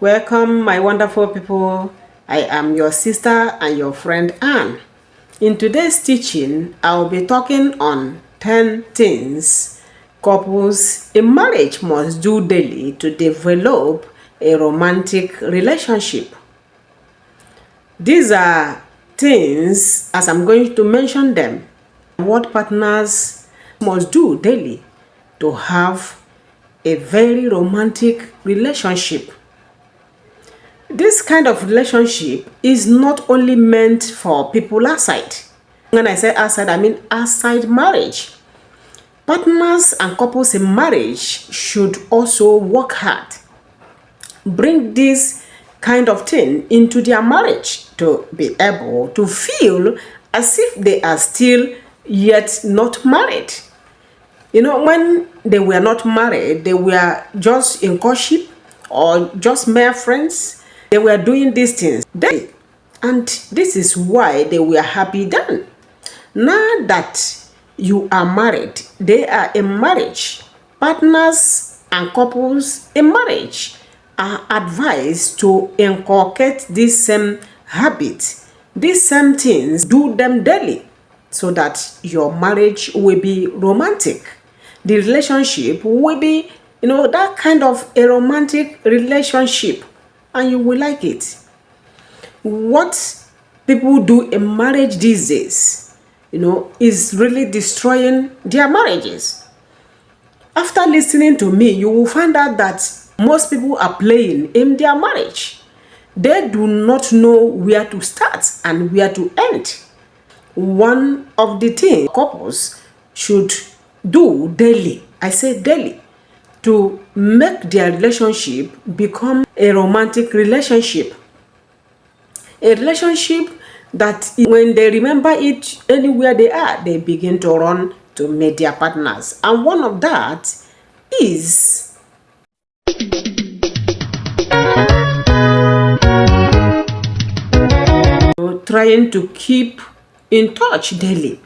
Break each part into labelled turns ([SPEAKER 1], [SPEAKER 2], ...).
[SPEAKER 1] Welcome, my wonderful people. I am your sister and your friend Anne. In today's teaching, I'll be talking on 10 things couples in marriage must do daily to develop a romantic relationship. These are things, as I'm going to mention them, what partners must do daily to have a very romantic relationship. This kind of relationship is not only meant for people outside. When I say outside, I mean outside marriage. Partners and couples in marriage should also work hard. Bring this kind of thing into their marriage to be able to feel as if they are still yet not married. You know, when they were not married, they were just in courtship or just mere friends. They were doing these things. And this is why they were happy then. Now that you are married, they are in marriage. Partners and couples in marriage are advised to inculcate this same habit, these same things, do them daily so that your marriage will be romantic. The relationship will be, that kind of a romantic relationship, and you will like it. What people do in marriage these days, is really destroying their marriages. After listening to me, you will find out that most people are playing in their marriage. They do not know where to start and where to end. One of the things couples should do daily, I say daily, to make their relationship become a romantic relationship. A relationship that when they remember it anywhere they are, they begin to run to meet their partners. And one of that is trying to keep in touch daily.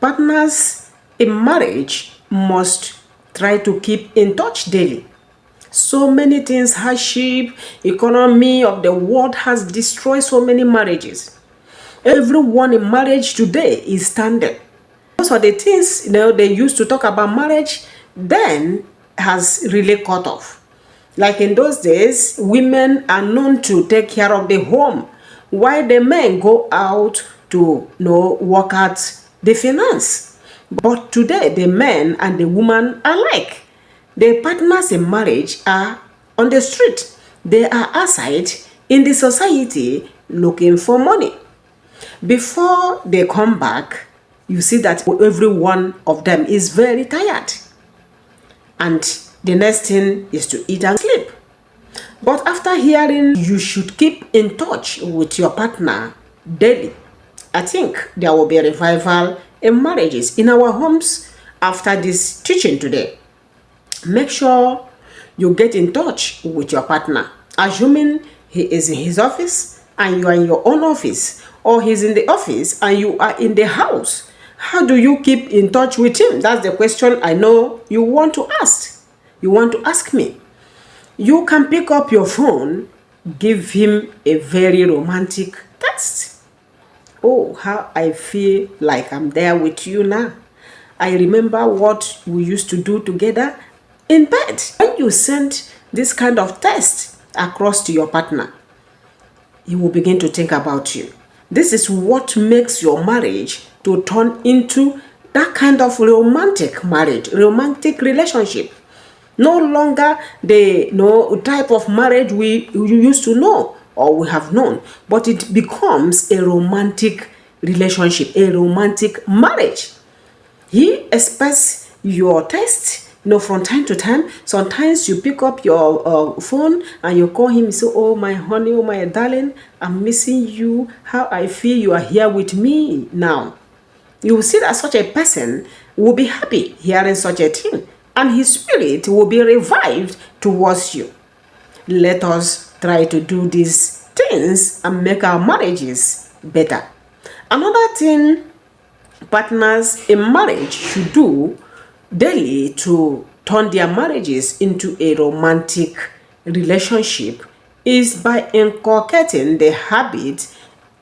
[SPEAKER 1] Partners in marriage must try to keep in touch daily. So many things, hardship, economy of the world has destroyed so many marriages. Everyone in marriage today is standing. Most of the things they used to talk about marriage then has really cut off. Like in those days, women are known to take care of the home, while the men go out to work out the finance. But today, the men and the woman are alike. The partners in marriage are on the street. They are outside in the society looking for money. Before they come back, you see that every one of them is very tired. And the next thing is to eat and sleep. But after hearing you should keep in touch with your partner daily, I think there will be a revival in marriages in our homes after this teaching today. Make sure you get in touch with your partner, assuming he is in his office and you are in your own office, or he's in the office and you are in the house. How do you keep in touch with him? That's the question I know you want to ask. You want to ask me. You can pick up your phone, give him a very romantic text. Oh, how I feel like I'm there with you now. I remember what we used to do together in bed. When you send this kind of text across to your partner, he will begin to think about you. This is what makes your marriage to turn into that kind of romantic marriage, romantic relationship. No longer the type of marriage we used to know or we have known, but it becomes a romantic relationship, a romantic marriage. He expects your text, from time to time. Sometimes you pick up your phone and you call him and say, oh, my honey, oh, my darling, I'm missing you. How I feel you are here with me now. You will see that such a person will be happy hearing such a thing, and his spirit will be revived towards you. Let us try to do these things and make our marriages better. Another thing partners in marriage should do daily to turn their marriages into a romantic relationship is by inculcating the habit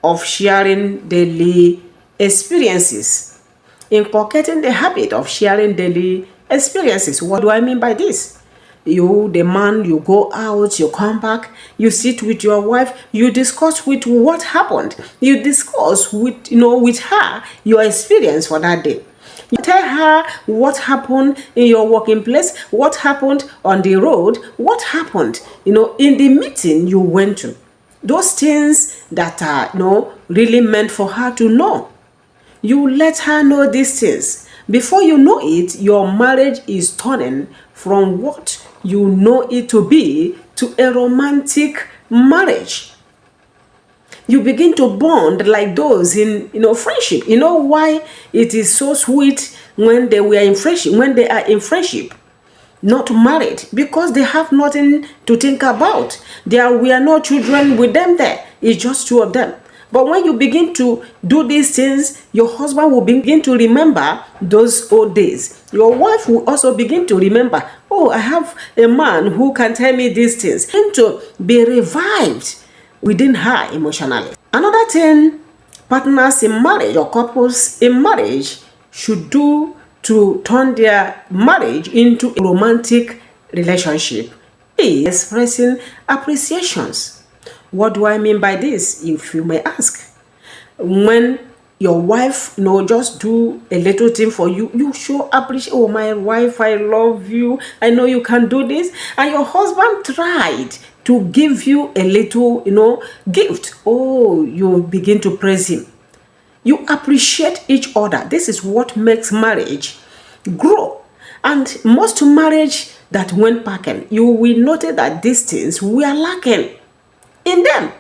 [SPEAKER 1] of sharing daily experiences. Inculcating the habit of sharing daily experiences. What do I mean by this? You, the man, you go out, you come back, you sit with your wife, you discuss with what happened. You discuss with, with her your experience for that day. You tell her what happened in your working place, what happened on the road, what happened, in the meeting you went to. Those things that are, really meant for her to know. You let her know these things. Before you know it, your marriage is turning from what you know it to be to a romantic marriage. You begin to bond like those in friendship. You know why it is so sweet when they were in friendship, when they are in friendship, not married? Because they have nothing to think about. There were no children with them there. It's just two of them. But when you begin to do these things, your husband will begin to remember those old days. Your wife will also begin to remember, oh, I have a man who can tell me these things. And to be revived within her emotionally. Another thing partners in marriage or couples in marriage should do to turn their marriage into a romantic relationship is expressing appreciations. What do I mean by this, if you may ask? When your wife just do a little thing for you, you show appreciation. Oh, my wife, I love you, I know you can do this. And your husband tried to give you a little gift. Oh, you begin to praise him. You appreciate each other. This is what makes marriage grow. And most marriage that went packing, you will notice that these things we are lacking in them.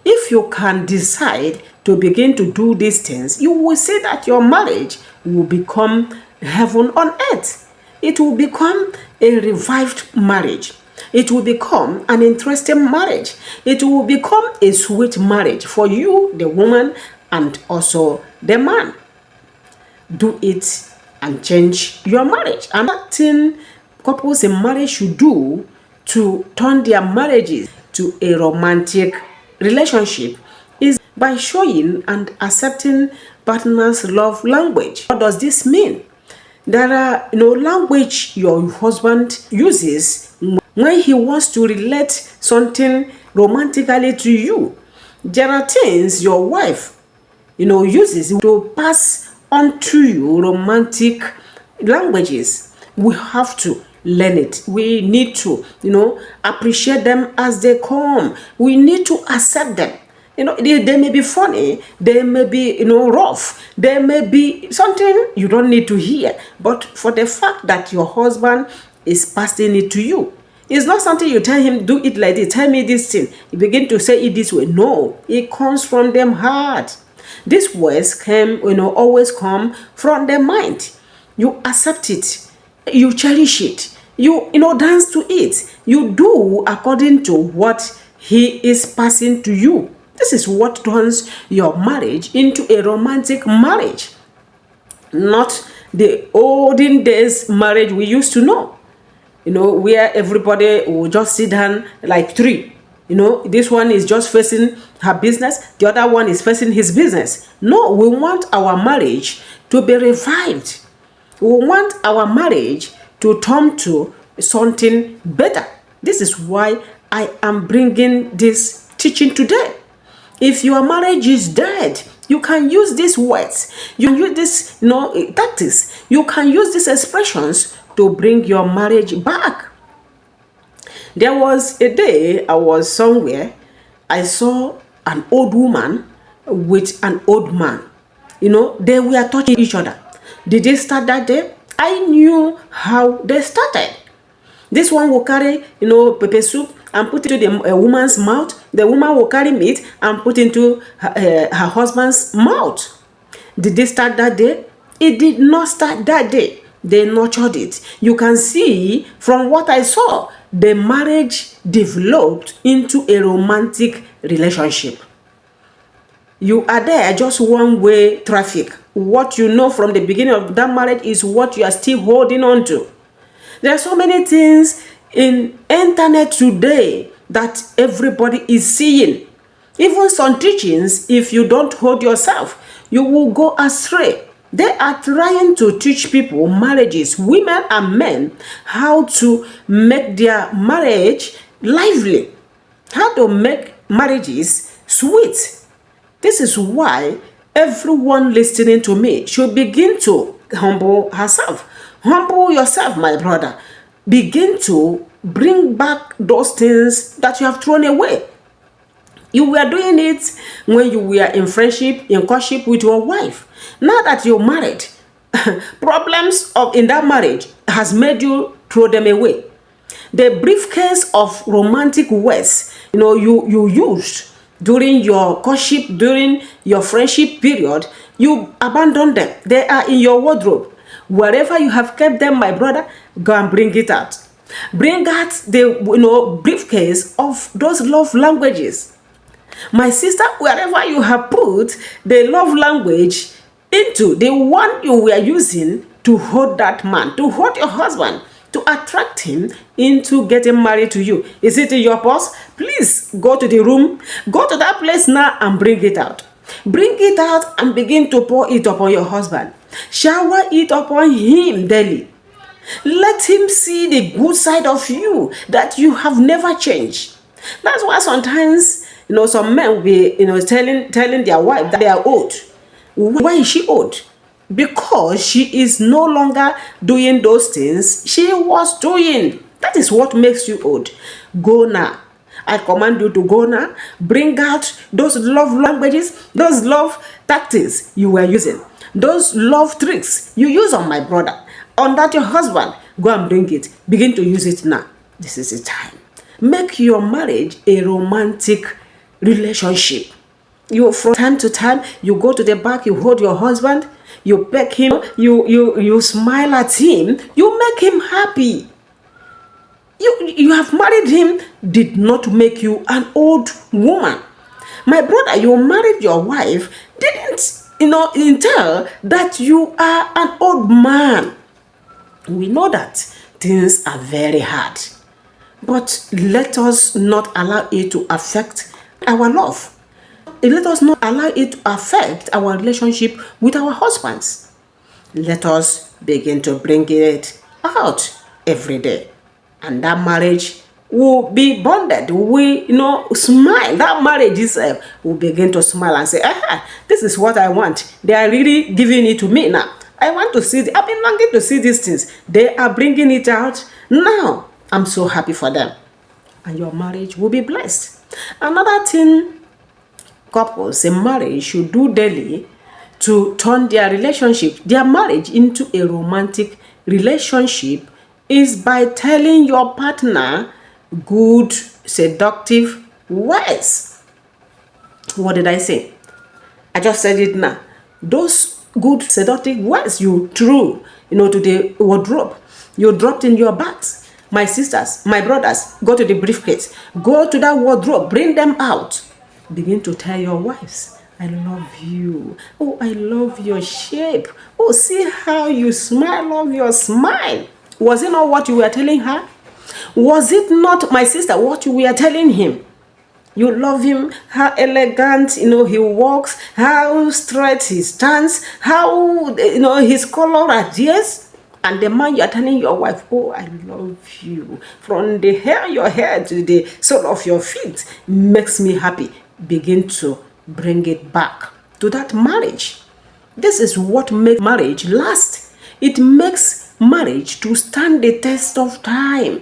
[SPEAKER 1] If you can decide to begin to do these things, you will see that your marriage will become heaven on earth. It will become a revived marriage. It will become an interesting marriage. It will become a sweet marriage for you, the woman, and also the man. Do it and change your marriage. Another thing couples in marriage should do to turn their marriages to a romantic relationship is by showing and accepting partner's love language. What does this mean? There are language your husband uses when he wants to relate something romantically to you. There are things your wife uses to pass on to you romantic languages. We have to learn it. We need to appreciate them as they come. We need to accept them. They may be funny, they may be rough, they may be something you don't need to hear, but for the fact that your husband is passing it to you, it's not something you tell him, do it like this, tell me this thing, you begin to say it this way. No, it comes from them heart. These words can always come from their mind. You accept it, you cherish it, you dance to it, you do according to what he is passing to you. This is what turns your marriage into a romantic marriage, not the olden days marriage we used to know, where everybody will just sit down like three. This one is just facing her business, the other one is facing his business. No, we want our marriage to be revived. We want our marriage to turn to something better. This is why I am bringing this teaching today. If your marriage is dead, you can use these words. You can use this, tactics. You can use these expressions to bring your marriage back. There was a day I was somewhere. I saw an old woman with an old man. They were touching each other. Did they start that day? I knew how they started. This one will carry, pepper soup and put it into the woman's mouth. The woman will carry meat and put into her husband's mouth. Did they start that day? It did not start that day. They nurtured it. You can see from what I saw, the marriage developed into a romantic relationship. You are there just one-way traffic. What you know from the beginning of that marriage is what you are still holding on to. There are so many things in internet today that everybody is seeing. Even some teachings, if you don't hold yourself, you will go astray. They are trying to teach people, marriages, women and men, how to make their marriage lively, how to make marriages sweet. This is why everyone listening to me should begin to humble herself. Humble yourself, my brother. Begin to bring back those things that you have thrown away. You were doing it when you were in friendship, in courtship with your wife. Now that you're married, problems in that marriage has made you throw them away. The briefcase of romantic words, you used during your courtship, during your friendship period, you abandon them. They are in your wardrobe. Wherever you have kept them, my brother, go and bring it out. Bring out the briefcase of those love languages. My sister, wherever you have put the love language into the one you were using to hold that man, to hold your husband, to attract him into getting married to you. Is it in your purse? Please go to the room, go to that place now and bring it out. Bring it out and begin to pour it upon your husband. Shower it upon him daily. Let him see the good side of you that you have never changed. That's why sometimes, some men will be, telling their wife that they are old. Why is she old? Because she is no longer doing those things she was doing. That is what makes you old. Go now. I command you to go now. Bring out those love languages, those love tactics you were using, those love tricks you use on my brother, on that your husband. Go and bring it. Begin to use it now. This is the time. Make your marriage a romantic relationship. From time to time, you go to the back, you hold your husband, you peck him, you smile at him, you make him happy. You have married him, did not make you an old woman. My brother, you married your wife, didn't entail that you are an old man. We know that things are very hard, but let us not allow it to affect our love. Let us not allow it to affect our relationship with our husbands. Let us begin to bring it out every day. And that marriage will be bonded. We, smile. That marriage itself will begin to smile and say, this is what I want. They are really giving it to me now. I want to see, I've been longing to see these things. They are bringing it out now. I'm so happy for them. And your marriage will be blessed. Another thing couples in marriage should do daily to turn their relationship, their marriage, into a romantic relationship is by telling your partner good, seductive words. What did I say? I just said it now. Those good, seductive words you threw, to the wardrobe, you dropped in your bags. My sisters, my brothers, go to the briefcase. Go to that wardrobe, bring them out. Begin to tell your wives, I love you. Oh, I love your shape. Oh, see how you smile. I love your smile. Was it not what you were telling her? Was it not, my sister, what you were telling him? You love him, how elegant, he walks, how straight he stands, how, his color adheres. And the man you are telling your wife, oh, I love you. From the hair of your hair to the sole of your feet makes me happy. Begin to bring it back to that marriage. This is what makes marriage last. It makes marriage to stand the test of time.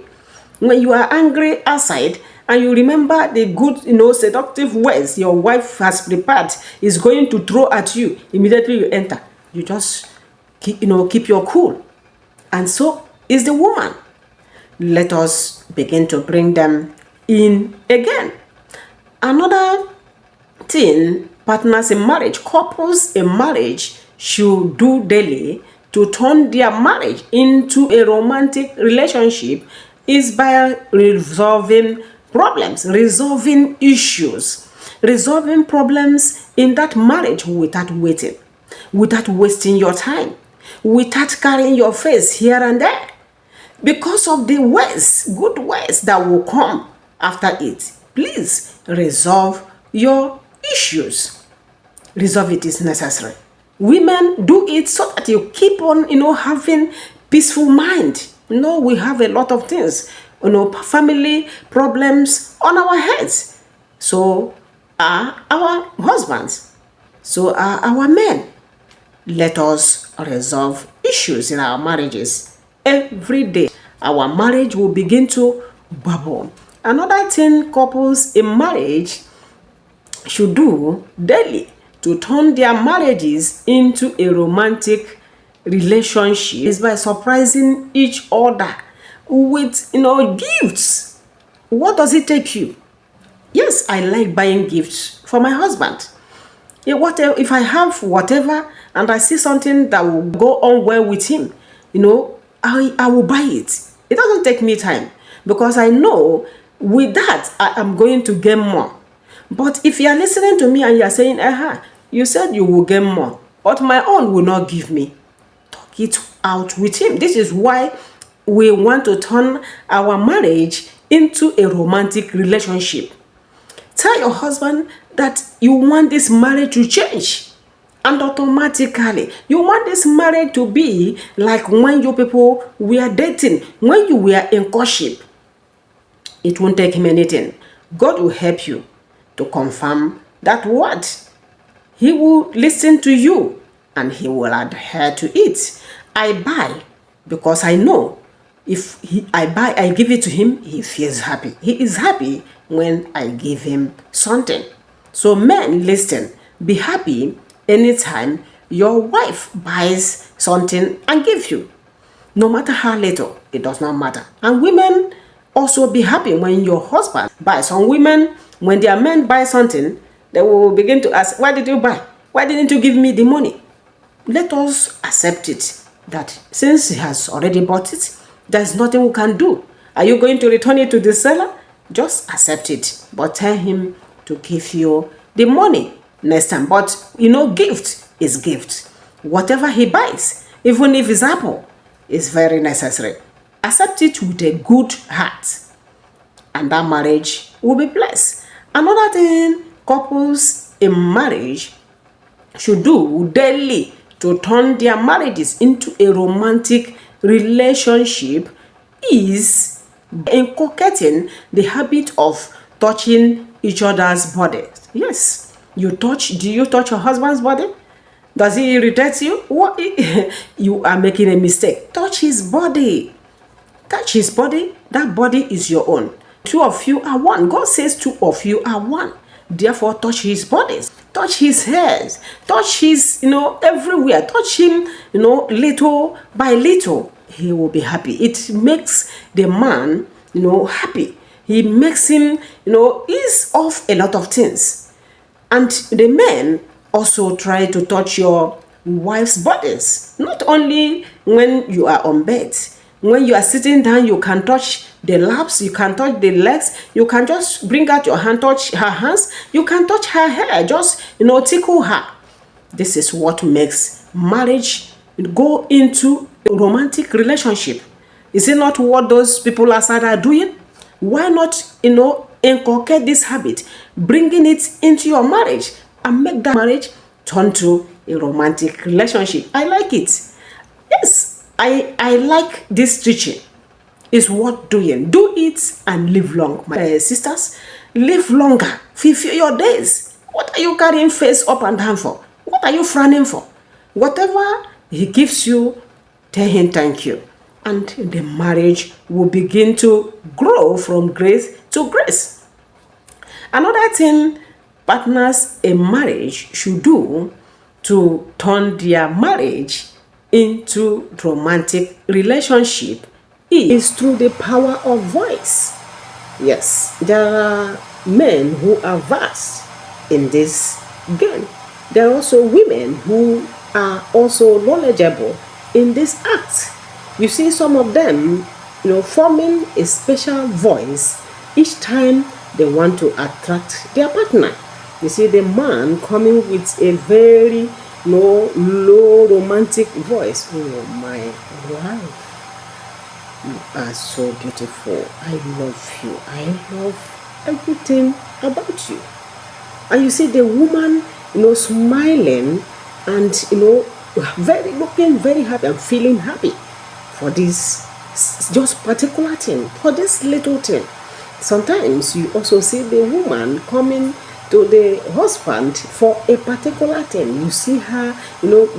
[SPEAKER 1] When you are angry outside and you remember the good, seductive words your wife has prepared is going to throw at you, immediately you enter. You just keep your cool. And so is the woman. Let us begin to bring them in again. Another thing partners in marriage, couples in marriage should do daily to turn their marriage into a romantic relationship is by resolving problems, resolving issues, resolving problems in that marriage without waiting, without wasting your time, without carrying your face here and there. Because of the words, good words that will come after it. Please resolve your issues. Resolve it is necessary. Women, do it so that you keep on, having peaceful mind. We have a lot of things, family problems on our heads. So are our husbands. So are our men. Let us resolve issues in our marriages every day. Our marriage will begin to bubble. Another thing couples in marriage should do daily to turn their marriages into a romantic relationship is by surprising each other with gifts. What does it take you? Yes, I like buying gifts for my husband. If I have whatever and I see something that will go on well with him, I will buy it. It doesn't take me time because I know with that I am going to get more. But if you are listening to me and you are saying, you said you will get more, but my own will not give me, talk it out with him. This is why we want to turn our marriage into a romantic relationship. Tell your husband that you want this marriage to change. And automatically, you want this marriage to be like when you people were dating, when you were in courtship. It won't take him anything. God will help you to confirm that what? He will listen to you and he will adhere to it. I buy because I know if I give it to him, he feels happy. He is happy when I give him something. So men, listen, be happy anytime your wife buys something and gives you. No matter how little, it does not matter. And women also be happy when your husband buys. Some women, when their men buy something, they will begin to ask, why did you buy? Why didn't you give me the money? Let us accept it that since he has already bought it, there's nothing we can do. Are you going to return it to the seller? Just accept it, but tell him to give you the money next time. But gift is gift. Whatever he buys, even if it's apple, is very necessary. Accept it with a good heart, and that marriage will be blessed. Another thing couples in marriage should do daily to turn their marriages into a romantic relationship is inculcating the habit of touching each other's bodies. Yes, do you touch your husband's body? Does he irritate you? What? You are making a mistake. Touch his body. Touch his body. That body is your own. Two of you are one. God says two of you are one. Therefore, touch his bodies. Touch his hairs. Touch his, everywhere. Touch him, little by little. He will be happy. It makes the man, happy. He makes him, ease off a lot of things. And the men also try to touch your wife's bodies. Not only when you are on bed. When you are sitting down, you can touch the laps, you can touch the legs, you can just bring out your hand, touch her hands, you can touch her hair, just, tickle her. This is what makes marriage go into a romantic relationship. Is it not what those people outside are doing? Why not, inculcate this habit, bringing it into your marriage and make that marriage turn to a romantic relationship? I like it. Yes. I like this teaching. It's worth doing. Do it and live long. My sisters, live longer. Fulfill your days. What are you carrying face up and down for? What are you frowning for? Whatever he gives you, tell him thank you. And the marriage will begin to grow from grace to grace. Another thing partners in marriage should do to turn their marriage into romantic relationship is through the power of voice. Yes, there are men who are vast in this game. There are also women who are also knowledgeable in this act. You see some of them, forming a special voice each time they want to attract their partner. You see the man coming with a very low romantic voice. Oh my life. You are so beautiful. I love you. I love everything about you. And you see the woman, smiling and, very looking very happy and feeling happy for this just particular thing, for this little thing. Sometimes you also see the woman coming to the husband for a particular thing. You see her,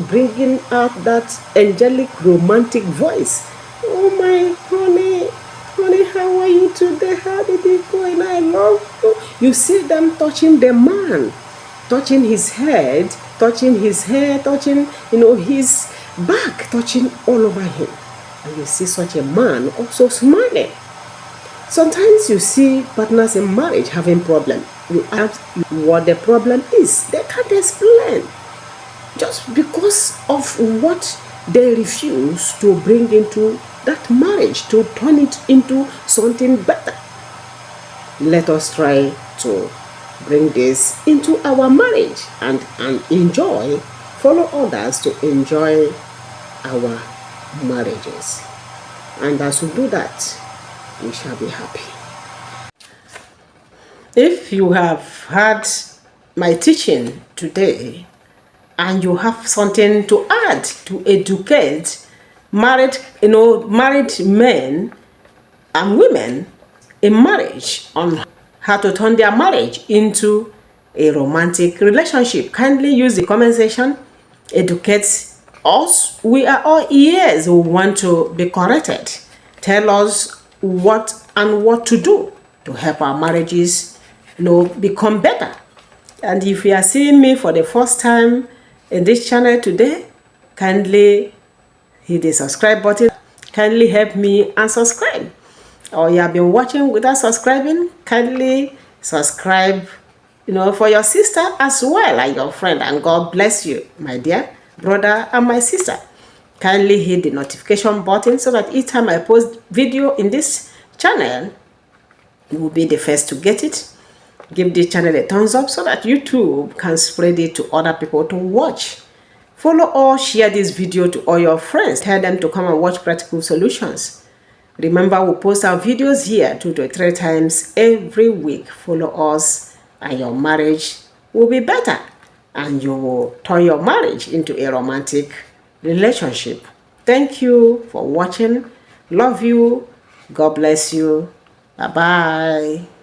[SPEAKER 1] bringing out that angelic romantic voice. Oh my honey, honey, how are you today? How did it go? And I love you. You see them touching the man, touching his head, touching his hair, touching, his back, touching all over him. And you see such a man also smiling. Sometimes you see partners in marriage having problem. You ask what the problem is. They can't explain. Just because of what they refuse to bring into that marriage, to turn it into something better. Let us try to bring this into our marriage and follow others to enjoy our marriages. And as we do that, we shall be happy. If you have heard my teaching today and you have something to add to educate married men and women in marriage on how to turn their marriage into a romantic relationship, kindly use the comment section, educate us. We are all ears who want to be corrected. Tell us what to do to help our marriages become better. And if you are seeing me for the first time in this channel today, kindly hit the subscribe button. Kindly help me and subscribe. Or you have been watching without subscribing, kindly subscribe for your sister as well and your friend. And God bless you, my dear brother and my sister. Kindly hit the notification button so that each time I post video in this channel, you will be the first to get it. Give this channel a thumbs up so that YouTube can spread it to other people to watch. Follow or share this video to all your friends. Tell them to come and watch Practical Solutions. Remember, we post our videos here 2 to 3 times every week. Follow us and your marriage will be better. And you will turn your marriage into a romantic relationship. Thank you for watching. Love you. God bless you. Bye-bye.